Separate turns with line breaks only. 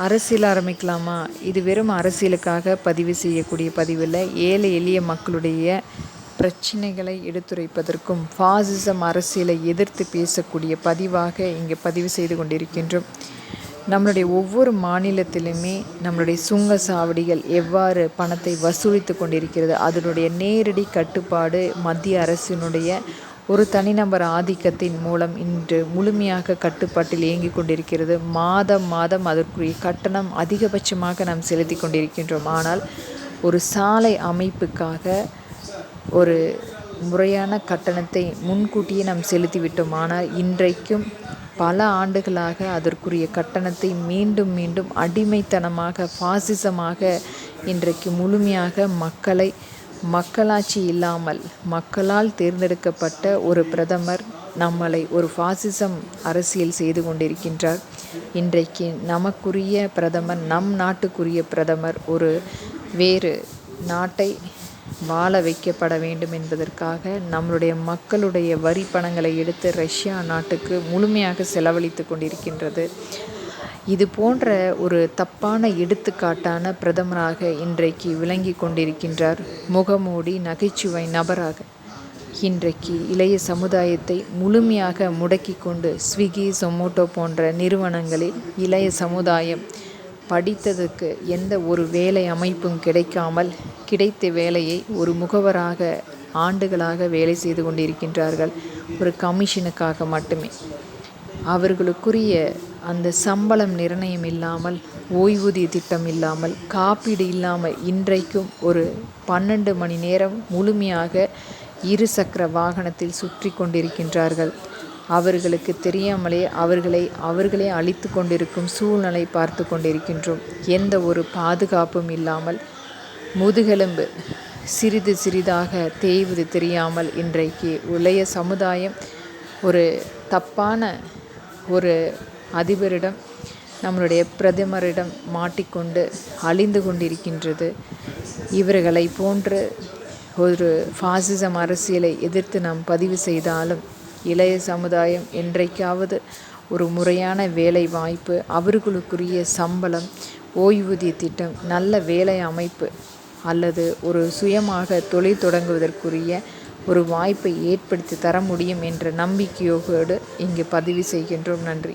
அரசியல் ஆரம்பிக்கலாமா? இது வெறும் அரசியலுக்காக பதிவு செய்யக்கூடிய பதிவில் ஏழை எளிய மக்களுடைய பிரச்சனைகளை எடுத்துரைப்பதற்கும் ஃபாசிசம் அரசியலை எதிர்த்து பேசக்கூடிய பதிவாக இங்கே பதிவு செய்து கொண்டிருக்கின்றோம். நம்மளுடைய ஒவ்வொரு மாநிலத்திலுமே நம்மளுடைய சுங்க சாவடிகள் எவ்வாறு பணத்தை வசூலித்து கொண்டிருக்கிறது, அதனுடைய நேரடி கட்டுப்பாடு மத்திய அரசினுடைய ஒரு தனிநபர் ஆதிக்கத்தின் மூலம் இன்று முழுமையாக கட்டுப்பாட்டில் இயங்கிக் கொண்டிருக்கிறது. மாதம் மாதம் அதற்குரிய கட்டணம் அதிகபட்சமாக நாம் செலுத்தி கொண்டிருக்கின்றோம். ஆனால் ஒரு சாலை அமைப்புக்காக ஒரு முறையான கட்டணத்தை முன்கூட்டியே நாம் செலுத்திவிட்டோம். ஆனால் இன்றைக்கும் பல ஆண்டுகளாக அதற்குரிய கட்டணத்தை மீண்டும் மீண்டும் அடிமைத்தனமாக பாசிசமாக இன்றைக்கு முழுமையாக மக்களாட்சி இல்லாமல் மக்களால் தேர்ந்தெடுக்கப்பட்ட ஒரு பிரதமர் நம்மளை ஒரு பாசிசம் அரசியல் செய்து கொண்டிருக்கின்றார். இன்றைக்கு நமக்குரிய பிரதமர், நம் நாட்டுக்குரிய பிரதமர் ஒரு வேறு நாட்டை வாழ வைக்கப்பட வேண்டும் என்பதற்காக நம்மளுடைய மக்களுடைய வரி பணங்களை எடுத்து ரஷ்யா நாட்டுக்கு முழுமையாக செலவழித்து கொண்டிருக்கின்றது. இது போன்ற ஒரு தப்பான எடுத்துக்காட்டான பிரதமராக இன்றைக்கு விளங்கி கொண்டிருக்கின்றார். முகமூடி நகைச்சுவை நபராக இன்றைக்கு இளைய சமுதாயத்தை முழுமையாக முடக்கி கொண்டு ஸ்விக்கி, சொமோட்டோ போன்ற நிறுவனங்களில் இளைய சமுதாயம் படித்ததுக்கு எந்த ஒரு வேலை அமைப்பும் கிடைக்காமல் கிடைத்த வேலையை ஒரு முகவராக ஆண்டுகளாக வேலை செய்து கொண்டிருக்கின்றார்கள். ஒரு கமிஷனுக்காக மட்டுமே. அவர்களுக்குரிய அந்த சம்பளம் நிர்ணயம் இல்லாமல், ஓய்வூதிய திட்டம் இல்லாமல், காப்பீடு இல்லாமல் இன்றைக்கும் ஒரு 12 மணி நேரம் முழுமையாக இருசக்கர வாகனத்தில் சுற்றி கொண்டிருக்கின்றார்கள். அவர்களுக்கு தெரியாமலே அவர்களே அழித்து கொண்டிருக்கும் சூழ்நிலை பார்த்து கொண்டிருக்கின்றோம். எந்த ஒரு பாதுகாப்பும் இல்லாமல் முதுகெலும்பு சிறிது சிறிதாக தேய்வது தெரியாமல் இன்றைக்கு இளைய சமுதாயம் ஒரு தப்பான ஒரு அதிபரிடம், நம்மளுடைய பிரதமரிடம் மாட்டிக்கொண்டு அழிந்து கொண்டிருக்கின்றது. இவர்களை போன்று ஒரு பாசிசம் அரசியலை எதிர்த்து நாம் பதிவு செய்தாலும் இளைய சமுதாயம் என்றைக்காவது ஒரு முறையான வேலை வாய்ப்பு, அவர்களுக்குரிய சம்பளம், ஓய்வூதிய திட்டம், நல்ல வேலை அமைப்பு அல்லது ஒரு சுயமாக தொழில் தொடங்குவதற்குரிய ஒரு வாய்ப்பை ஏற்படுத்தி தர முடியும் என்ற நம்பிக்கையோடு இங்கு பதிவு செய்கின்றோம். நன்றி.